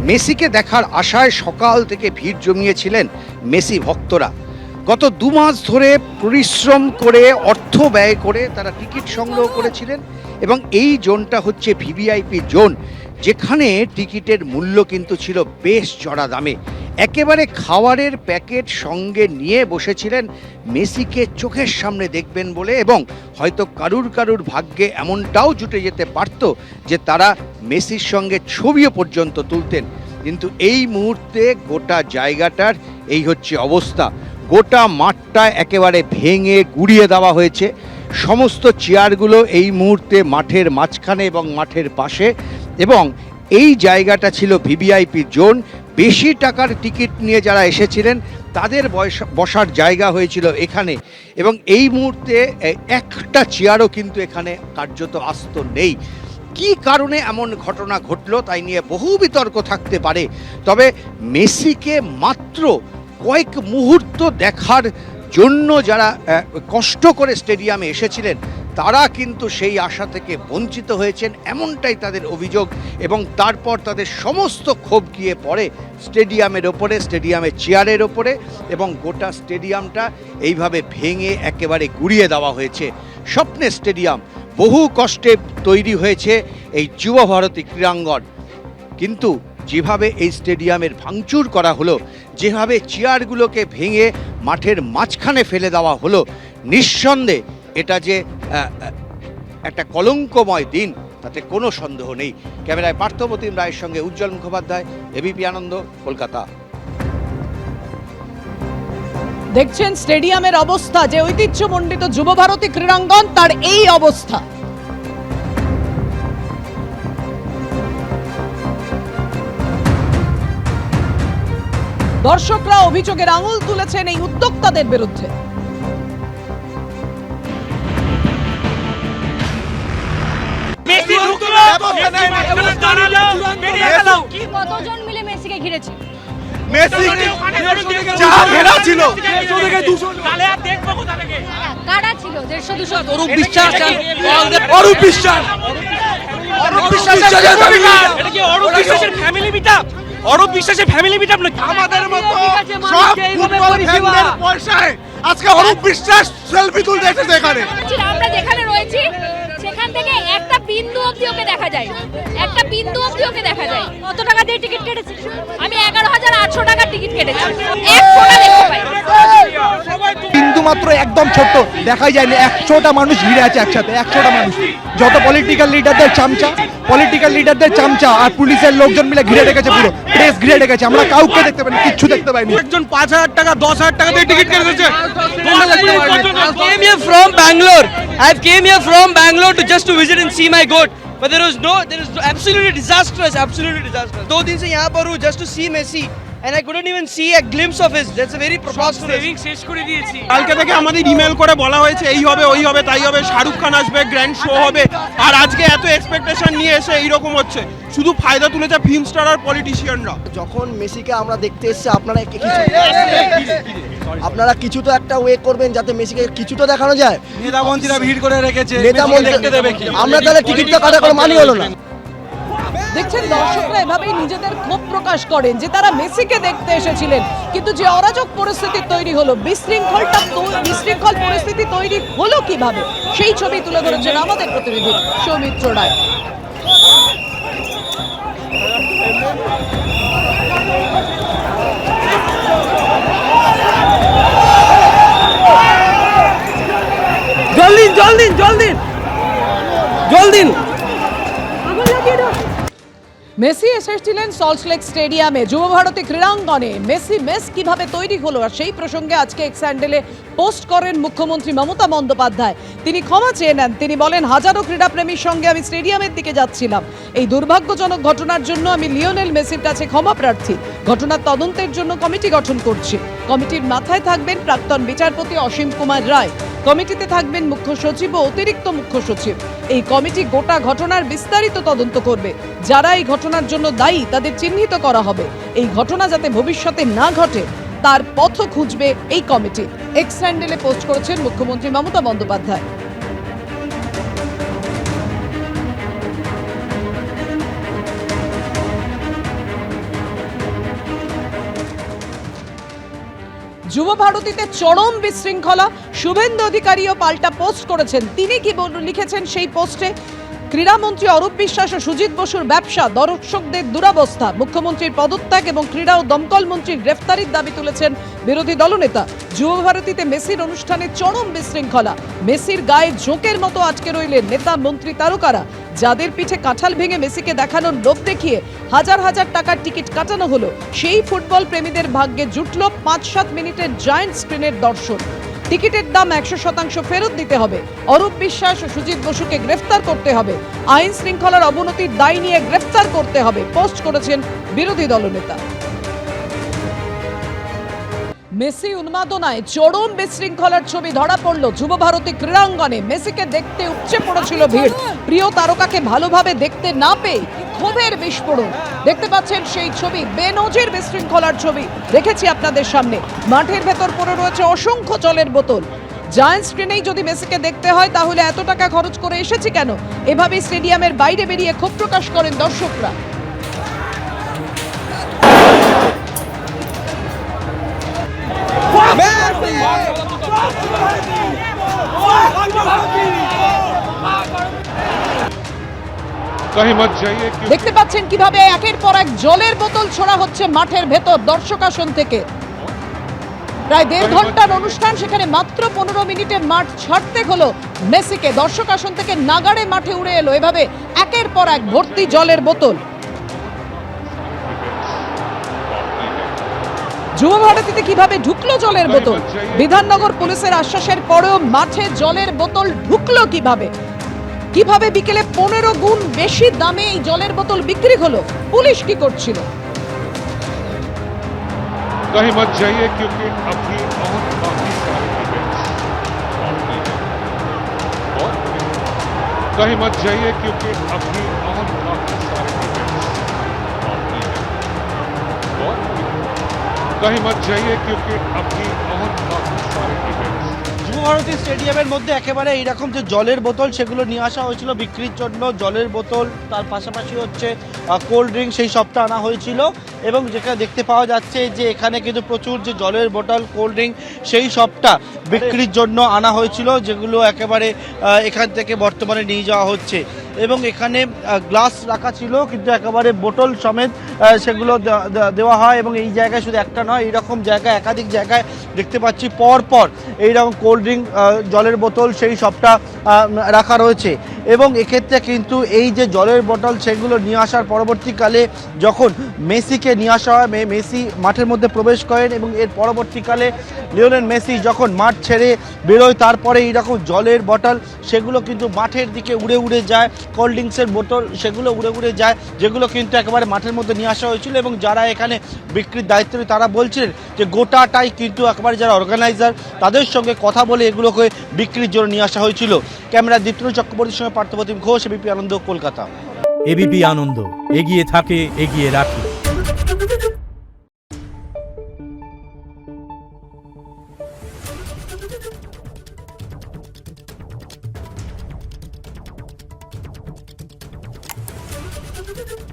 মেসিকে দেখার আশায় সকাল থেকে ভিড় জমিয়েছিলেন মেসি ভক্তরা। গত 2 মাস ধরে পরিশ্রম করে অর্থ ব্যয় করে তারা টিকিট সংগ্রহ করেছিলেন এবং এই জোনটা হচ্ছে ভিভিআইপি জোন, যেখানে টিকিটের মূল্য কিন্তু ছিল বেশ চড়া দামে। একেবারে খাবারের প্যাকেট সঙ্গে নিয়ে বসেছিলেন মেসিকে চোখের সামনে দেখবেন বলে, এবং হয়তো কারুর ভাগ্যে এমনটাও জুটে যেতে পারত যে তারা মেসির সঙ্গে ছবিও পর্যন্ত তুলতেন। কিন্তু এই মুহূর্তে গোটা জায়গাটার এই হচ্ছে অবস্থা। গোটা মাঠটা একেবারে ভেঙে গুড়িয়ে দেওয়া হয়েছে। সমস্ত চেয়ারগুলো এই মুহূর্তে মাঠের মাঝখানে এবং মাঠের পাশে, এবং এই জায়গাটা ছিল ভিভিআইপি জোন। বেশি টাকার টিকিট নিয়ে যারা এসেছিলেন তাদের বসার জায়গা হয়েছিল এখানে, এবং এই মুহূর্তে একটা চেয়ারও কিন্তু এখানে কার্যত আস্ত নেই। কি কারণে এমন ঘটনা ঘটলো তাই নিয়ে বহু বিতর্ক থাকতে পারে, তবে মেসিকে মাত্র কয়েক মুহূর্ত দেখার জন্য যারা কষ্ট করে স্টেডিয়ামে এসেছিলেন তারা কিন্তু সেই আশা থেকে বঞ্চিত হয়েছেন, এমনটাই তাদের অভিযোগ। এবং তারপর তাদের সমস্ত ক্ষোভ গিয়ে পড়ে স্টেডিয়ামের ওপরে, স্টেডিয়ামের চেয়ারের ওপরে, এবং গোটা স্টেডিয়ামটা এইভাবে ভেঙে একেবারে গুড়িয়ে দেওয়া হয়েছে। স্বপ্নের স্টেডিয়াম, বহু কষ্টে তৈরি হয়েছে এই যুব ভারতী ক্রীড়াঙ্গন, কিন্তু যেভাবে এই স্টেডিয়ামের ভাঙচুর করা হলো, যেভাবে চেয়ারগুলোকে ভেঙে মাঠের মাঝখানে ফেলে দেওয়া হলো, নিঃসন্দেহে এটা যে একটা কলঙ্কময় দিন তাতে কোনো সন্দেহ নেই। ক্যামেরায় পার্থপ্রতিম রায়ের সঙ্গে উজ্জ্বল মুখোপাধ্যায়, এবিপি আনন্দ, কলকাতা। দেখছেন স্টেডিয়ামের অবস্থা, যে ঐতিহ্যমণ্ডিত যুব ভারতী ক্রীড়াঙ্গন তার এই অবস্থা। দর্শকরা অভিযোগের আঙুল তুলেছেন এই উদ্যোক্তাদের বিরুদ্ধে। কতজন মিলে মেসিকে ঘিরেছে? কারা ছিল? 150-200? অরূপ বিশ্বাস। অরূপ বিশ্বাসের ফ্যামিলি মিট আপ নাকি? আমাদের মতো সব ফুটবল ফ্যানদের পয়সায় আজকে অরূপ বিশ্বাস সেলফি তুলতে এসেছে এখানে। আমরা যেখানে রয়েছি সেখান থেকে একটা বিন্দু অবধি ওকে দেখা যায়, একটা বিন্দু অবধি ওকে দেখা যায়। কত টাকা দিয়ে টিকিট কেটেছি? আমি 11,800 টাকার টিকিট কেটেছি। এক ফোঁটা দেখতে পাই বিন্দু মাত্র, একদম ছোট্ট, দেখাই যায়নি। 100টা মানুষ ঘিরে আছে একসাথে, 100টা মানুষ। যত পলিটিক্যাল লিডারদের চামচা আর পুলিশের লোকজন মিলে ঘিরে রেখেছে, পুরো প্রেস ঘিরে রেখেছে। আমরা কাউকে দেখতে পাইনি, কিচ্ছু দেখতে পাইনি। একজন 5,000 টাকা 10,000 টাকা দিয়ে টিকিট কেটেছে। I came here from Bangalore. I came here from Bangalore to just to visit and see my goat. But there is absolutely disastrous. दो दिन से यहाँ पर हूँ just to see Messi. And I couldn't even see a glimpse of his. That's a very preposterous. কালকে থেকে আমাদের email করে বলা হয়েছে এই হবে, ওই হবে, তাই হবে, শাহরুখ খান আসবে, গ্র্যান্ড শো হবে, আর আজকে এত এক্সপেকটেশন নিয়ে এসে এইরকম হচ্ছে। শুধু ফায়দা তুলেছে ফিল্ম স্টার আর পলিটিশিয়ানরা। যখন মেসিকে আমরা দেখতে এসেছি, আপনারা কিছু তো একটা ওয়ে করবেন যাতে মেসিকে কিছু তো দেখানো যায়। নেতা মন্ত্রীরা ভিড় করে রেখেছে, আমরা তাহলে টিকিটটা কাটা করে মানি হলো না। দেখছেন দর্শকরা এভাবেই নিজেদের ক্ষোভ প্রকাশ করেন যে তারা মেসিকে দেখতে এসেছিলেন, কিন্তু যে অরাজক পরিস্থিতি তৈরি হলো, বিশৃঙ্খল পরিস্থিতি তৈরি হলো কিভাবে, সেই ছবি তুলে ধরেছেন আমাদের প্রতিনিধি সৌমিত্র রায়। জল দিন। মেসি এসেছিলেন সল্টলেক স্টেডিয়ামে, যুব ভারতী ক্রীড়াঙ্গনে। মেসি মেস কিভাবে তৈরি হলো, আর সেই প্রসঙ্গে আজকে এক্স হ্যান্ডেলে পোস্ট করেন মুখ্যমন্ত্রী মমতা বন্দ্যোপাধ্যায়। তিনি ক্ষমা চেয়ে নেন। তিনি বলেন, হাজারো ক্রীড়াপ্রেমীর সঙ্গে আমি স্টেডিয়ামের দিকে যাচ্ছিলাম। এই দুর্ভাগ্যজনক ঘটনার জন্য আমি লিওনেল মেসির কাছে ক্ষমা প্রার্থী। ঘটনার তদন্তের জন্য কমিটি গঠন করছি। কমিটির মাথায় থাকবেন প্রাক্তন বিচারপতি অসীম কুমার রায়। কমিটিতে থাকবেন মুখ্য সচিব ও অতিরিক্ত মুখ্য সচিব। এই কমিটি গোটা ঘটনার বিস্তারিত তদন্ত করবে। যারা এই ঘটনার জন্য দায়ী তাদের চিহ্নিত করা হবে। এই ঘটনা যাতে ভবিষ্যতে না ঘটে তার পথ খুঁজবে এই কমিটি। এক্স হ্যান্ডেলে পোস্ট করেছেন মুখ্যমন্ত্রী মমতা বন্দ্যোপাধ্যায়। যুব ভারতীতে চরম বিশৃঙ্খলা, শুভেন্দু অধিকারীও পাল্টা পোস্ট করেছেন। তিনি কি লিখেছেন সেই পোস্টে? ক্রীড়ামন্ত্রী অরূপ বিশ্বাস ও সুজিত বসুর ব্যবসা, দর্শকদের দুরবস্থা, মুখ্যমন্ত্রীর পদত্যাগ এবং ক্রীড়া ও দমকল মন্ত্রীর গ্রেফতারির দাবি তুলেছেন বিরোধী দলনেতা। যুব ভারতীতে মেসির অনুষ্ঠানে চরম বিশৃঙ্খলা, মেসির গায়ে জোঁকের মতো আটকে রইলেন নেতা মন্ত্রী তারকারা। যাদের পিঠে কাঁঠাল ভেঙে মেসিকে দেখানোর লোভ দেখিয়ে হাজার হাজার টাকার টিকিট কাটানো হলো, সেই ফুটবল প্রেমীদের ভাগ্যে জুটল 5-7 মিনিটের জায়ান্ট স্ক্রিনের দর্শন। টিকিটের দাম 100% ফেরত দিতে হবে। অরূপ বিশ্বাস ও সুজিত বসুকে গ্রেফতার করতে হবে। আইন শৃঙ্খলার অবনতির দায় নিয়ে গ্রেফতার করতে হবে, পোস্ট করেছেন বিরোধী দলনেতা। মেসি উন্মাদনায় চরম বিশৃঙ্খলার ছবি ধরা পড়ল যুব ভারতী ক্রীড়াঙ্গনে। মেসিকে দেখতে উপচে পড়েছিল ভিড়। প্রিয় তারকাকে ভালোভাবে দেখতে না পেয়ে ক্ষোভের বিস্ফোরণ। দেখতে পাচ্ছেন সেই ছবি, বেনজির বিশৃঙ্খলার ছবি রেখেছি আপনাদের সামনে। মাঠের ভেতর পড়ে রয়েছে অসংখ্য জলের বোতল। জায়ান্ট স্ক্রিনেই যদি মেসিকে দেখতে হয় তাহলে এত টাকা খরচ করে এসেছি কেন? এভাবেই স্টেডিয়ামের বাইরে বেরিয়ে ক্ষোভ প্রকাশ করেন দর্শকরা। দেখতে পাচ্ছেন কিভাবে একের পর এক জলের বোতল ছোড়া হচ্ছে মাঠের ভেতর দর্শক আসন থেকে। প্রায় 1.5 ঘন্টার অনুষ্ঠান, সেখানে মাত্র 15 মিনিটে মাঠ ছাড়তে হলো মেসিকে। দর্শক আসন থেকে নাগাড়ে মাঠে উড়ে এলো এভাবে একের পর এক ভর্তি জলের বোতল। যুব ভারতীতে কিভাবে ঢুকলো জলের বোতল? বিধাননগর পুলিশের আশ্বাসের পরেও মাঠে জলের বোতল ঢুকলো কিভাবে? কিভাবে বিকেলে 15 গুণ বেশি দামে এই জলের বোতল বিক্রি হলো? পুলিশ কি করছিল? कहीं मत जाइए क्योंकि अभी और बाकी सारे इवेंट्स और कहीं मत जाइए क्योंकि अभी और बाकी सारे इवेंट्स और कहीं मत जाइए क्योंकि अभी और बाकी सारे इवेंट्स। যুব ভারতী স্টেডিয়ামের মধ্যে একেবারে এইরকম যে জলের বোতল সেগুলো নিয়ে আসা হয়েছিল বিক্রির জন্য। জলের বোতল, তার পাশাপাশি হচ্ছে কোল্ড ড্রিঙ্ক, সেই সবটা আনা হয়েছিল। এবং যেখানে দেখতে পাওয়া যাচ্ছে যে এখানে কিন্তু প্রচুর যে জলের বোতল, কোল্ড ড্রিঙ্ক, সেই সবটা বিক্রির জন্য আনা হয়েছিল, যেগুলো একেবারে এখান থেকে বর্তমানে নিয়ে যাওয়া হচ্ছে। এবং এখানে গ্লাস রাখা ছিল, কিন্তু একেবারে বোতল সমেত সেগুলো দেওয়া হয়। এবং এই জায়গায় শুধু একটা নয়, এইরকম জায়গায় একাধিক জায়গায় দেখতে পাচ্ছি পর এইরকম কোল্ড ড্রিঙ্ক, জলের বোতল, সেই সবটা রাখা রয়েছে। এবং এক্ষেত্রে কিন্তু এই যে জলের বোতল সেগুলো নিয়ে আসার পরবর্তীকালে যখন মেসিকে নিয়ে আসা হয়, মেসি মাঠের মধ্যে প্রবেশ করেন এবং এর পরবর্তীকালে লিওনেল মেসি যখন মাঠ ছেড়ে বেরোয়, তারপরে এইরকম জলের বোতল সেগুলো কিন্তু মাঠের দিকে উড়ে উড়ে যায়। কোল্ড ড্রিঙ্কসের বোতল সেগুলো উড়ে উড়ে যায়, যেগুলো কিন্তু একেবারে মাঠের মধ্যে নিয়ে আসা হয়েছিল। এবং যারা এখানে বিক্রির দায়িত্ব তারা বলছিলেন যে গোটাটাই কিন্তু একেবারে যারা অর্গানাইজার তাদের সঙ্গে কথা বলে এগুলোকে বিক্রির জন্য নিয়ে আসা হয়েছিল। ক্যামেরা দীপ্তন চক্রবর্তীর সঙ্গে পার্থপ্রতিম ঘোষ, এবিপি আনন্দ, কলকাতা। এবিপি আনন্দ, এগিয়ে থাকে, এগিয়ে রাখে। Thank you.